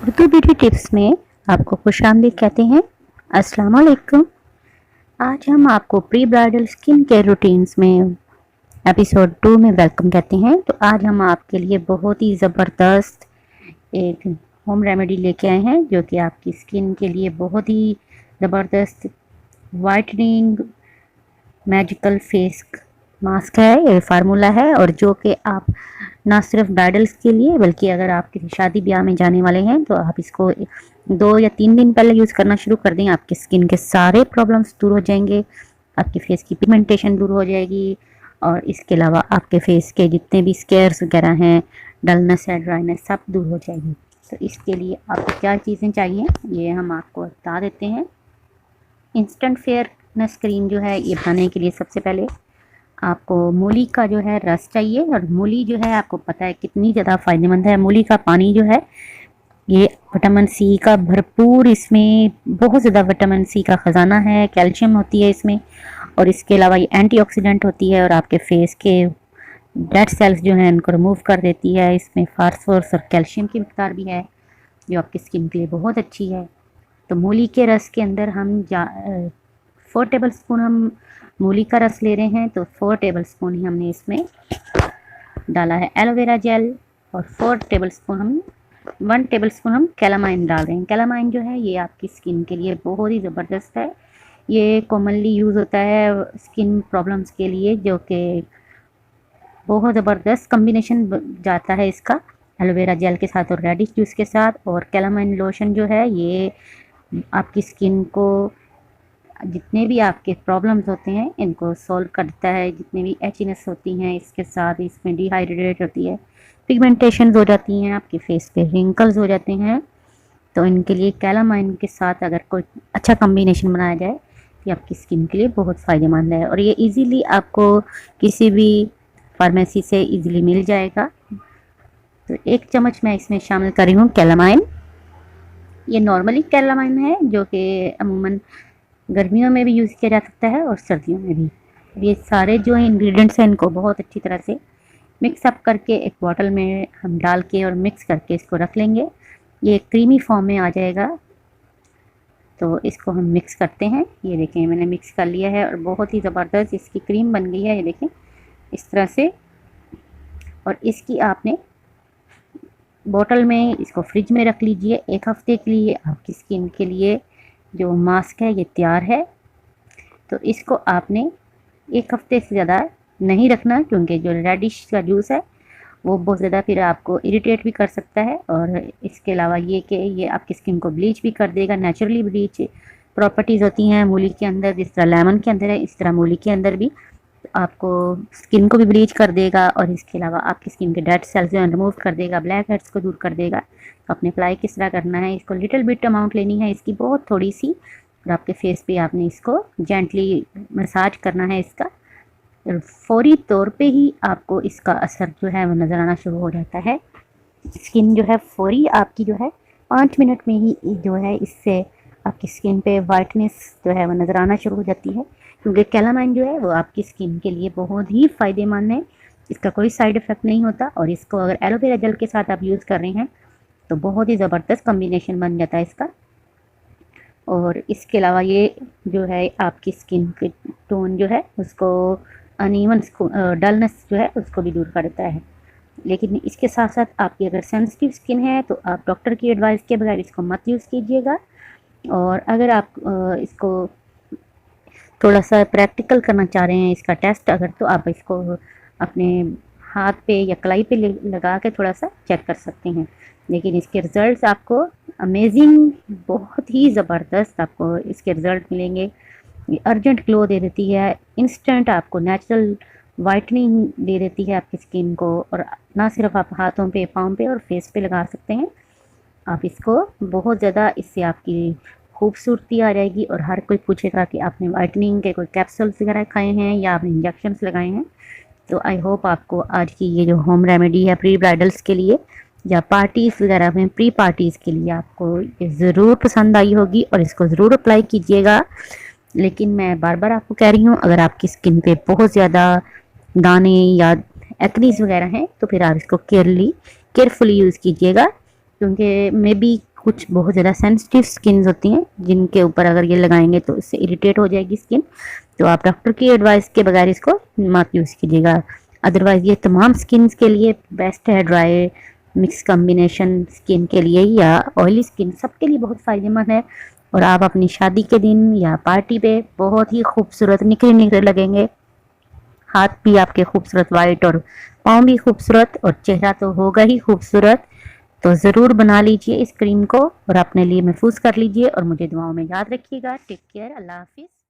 Urdu beauty tips में आपको खुशामदीद कहते हैं। अस्सलाम वालेकुम। आज हम आपको pre bridal skin care routines में एपिसोड 2 में वेलकम कहते हैं। तो आज हम आपके लिए बहुत ही ज़बरदस्त एक होम रेमेडी लेके आए हैं जो कि आपकी स्किन के लिए बहुत ही ज़बरदस्त वाइटनिंग मैजिकल फेस मास्क है। ये फार्मूला है और जो कि आप ना सिर्फ ब्राइडल्स के लिए बल्कि अगर आप किसी शादी ब्याह में जाने वाले हैं तो आप इसको 2 या 3 दिन पहले यूज़ करना शुरू कर दें। आपकी स्किन के सारे प्रॉब्लम्स दूर हो जाएंगे, आपकी फेस की पिगमेंटेशन दूर हो जाएगी और इसके अलावा आपके फेस के जितने भी स्केयर्स वगैरह हैं, डलनेस है, ड्राइनेस, सब दूर हो जाएगी। तो इसके लिए आपको क्या चीज़ें चाहिए ये हम आपको बता देते हैं। इंस्टेंट फेयरनेस क्रीम जो है ये बनाने के लिए सबसे पहले आपको मूली का जो है रस चाहिए। और मूली जो है आपको पता है कितनी ज़्यादा फ़ायदेमंद है। मूली का पानी जो है ये विटामिन सी का भरपूर, इसमें बहुत ज़्यादा विटामिन सी का ख़जाना है, कैल्शियम होती है इसमें और इसके अलावा ये एंटीऑक्सीडेंट होती है और आपके फेस के डेड सेल्स जो हैं उनको रिमूव कर देती है। इसमें फास्फोरस और कैल्शियम की मिकदार भी है जो आपकी स्किन के लिए बहुत अच्छी है। तो मूली के रस के अंदर हम 4 टेबल स्पून हम मूली का रस ले रहे हैं, तो 4 टेबल स्पून ही हमने इसमें डाला है एलोवेरा जेल और 1 टेबल स्पून हम कैलामाइन डाल रहे हैं। कैलामाइन जो है ये आपकी स्किन के लिए बहुत ही ज़बरदस्त है। ये कॉमनली यूज़ होता है स्किन प्रॉब्लम्स के लिए, जो कि बहुत ज़बरदस्त कम्बिनेशन जाता है इसका एलोवेरा जेल के साथ और रेडिश जूस के साथ। और कैलामाइन लोशन जो है ये आपकी स्किन को जितने भी आपके प्रॉब्लम्स होते हैं इनको सॉल्व करता है। जितने भी एचनेस होती हैं इसके साथ इसमें डिहाइड्रेट होती है, पिगमेंटेशन हो जाती हैं, आपके फेस पे रिंकल्स हो जाते हैं। तो इनके लिए कैलामाइन के साथ अगर कोई अच्छा कम्बिनेशन बनाया जाए तो ये आपकी स्किन के लिए बहुत फ़ायदेमंद है और ये इजीली आपको किसी भी फार्मेसी से इजीली मिल जाएगा। तो 1 चम्मच मैं इसमें शामिल कर रही हूँ कैलामाइन। ये नॉर्मली कैलामाइन है जो कि अमूमन गर्मियों में भी यूज़ किया जा सकता है और सर्दियों में भी। ये सारे जो इंग्रेडिएंट्स हैं इनको बहुत अच्छी तरह से मिक्स अप करके एक बॉटल में हम डाल के और मिक्स करके इसको रख लेंगे। ये क्रीमी फॉर्म में आ जाएगा। तो इसको हम मिक्स करते हैं। ये देखें मैंने मिक्स कर लिया है और बहुत ही ज़बरदस्त इसकी क्रीम बन गई है। ये देखें इस तरह से। और इसकी आपने बॉटल में इसको फ्रिज में रख लीजिए 1 हफ़्ते के लिए। आपकी स्किन के लिए जो मास्क है ये तैयार है। तो इसको आपने 1 हफ़्ते से ज़्यादा नहीं रखना क्योंकि जो रेडिश का जूस है वो बहुत ज़्यादा फिर आपको इरिटेट भी कर सकता है और इसके अलावा ये कि ये आपकी स्किन को ब्लीच भी कर देगा। नेचुरली ब्लीच प्रॉपर्टीज़ होती हैं मूली के अंदर, जिस तरह लेमन के अंदर है इस तरह मूली के अंदर भी आपको स्किन को भी ब्लीच कर देगा और इसके अलावा आपकी स्किन के डेड सेल्स जो रिमूव कर देगा, ब्लैक हेड्स को दूर कर देगा। तो आपने अप्लाई किस तरह करना है, इसको लिटिल बिट अमाउंट लेनी है इसकी, बहुत थोड़ी सी, और आपके फेस पे आपने इसको जेंटली मसाज करना है इसका। फौरी तौर पे ही आपको इसका असर जो है वो नज़र आना शुरू हो जाता है। स्किन जो है फौरी आपकी जो है 5 मिनट में ही जो है इससे आपकी स्किन पे वाइटनेस जो है वो नज़र आना शुरू हो जाती है क्योंकि कैलामाइन जो है वो आपकी स्किन के लिए बहुत ही फ़ायदेमंद है। इसका कोई साइड इफ़ेक्ट नहीं होता और इसको अगर एलोवेरा जेल के साथ आप यूज़ कर रहे हैं तो बहुत ही ज़बरदस्त कम्बिनेशन बन जाता है इसका। और इसके अलावा ये जो है आपकी स्किन के टोन जो है उसको अनइवन डलनेस जो है उसको भी दूर करता है। लेकिन इसके साथ साथ आपकी अगर सेंसिटिव स्किन है तो आप डॉक्टर की एडवाइस के बगैर इसको मत यूज़ कीजिएगा। और अगर आप इसको थोड़ा सा प्रैक्टिकल करना चाह रहे हैं इसका टेस्ट अगर, तो आप इसको अपने हाथ पे या कलाई पे लगा के थोड़ा सा चेक कर सकते हैं। लेकिन इसके रिज़ल्ट्स आपको अमेजिंग, बहुत ही ज़बरदस्त आपको इसके रिज़ल्ट मिलेंगे। ये अर्जेंट ग्लो दे देती है, इंस्टेंट आपको नेचुरल वाइटनिंग दे देती है आपकी स्किन को। और ना सिर्फ आप हाथों पे, पाँव पे और फेस पे लगा सकते हैं, आप इसको बहुत ज़्यादा, इससे आपकी खूबसूरती आ जाएगी और हर कोई पूछेगा कि आपने वाइटनिंग के कोई कैप्सूल्स वगैरह खाए हैं या आपने इंजेक्शंस लगाए हैं। तो आई होप आपको आज की ये जो होम रेमेडी है प्री ब्राइडल्स के लिए या पार्टीज़ वगैरह में, प्री पार्टीज़ के लिए आपको ये ज़रूर पसंद आई होगी और इसको ज़रूर अप्लाई कीजिएगा। लेकिन मैं बार बार आपको कह रही हूँ अगर आपकी स्किन पे बहुत ज़्यादा दाने या एक्नीज वगैरह हैं तो फिर आप इसको केयरफुली यूज़ कीजिएगा क्योंकि मे बी कुछ बहुत ज़्यादा सेंसिटिव स्किन होती हैं जिनके ऊपर अगर ये लगाएंगे तो इससे इरिटेट हो जाएगी स्किन, तो आप डॉक्टर की एडवाइस के बगैर इसको मत यूज़ कीजिएगा। अदरवाइज़ ये तमाम स्किन के लिए बेस्ट है। ड्राई मिक्स कॉम्बिनेशन स्किन के लिए या ऑयली स्किन सबके लिए बहुत फ़ायदेमंद है। और आप अपनी शादी के दिन या पार्टी पे बहुत ही खूबसूरत निखरे निखरे लगेंगे। हाथ भी आपके खूबसूरत वाइट और पाँव भी खूबसूरत और चेहरा तो होगा ही खूबसूरत। तो ज़रूर बना लीजिए इस क्रीम को और अपने लिए महफूज कर लीजिए और मुझे दुआओं में याद रखिएगा। टेक केयर, अल्लाह हाफिज़।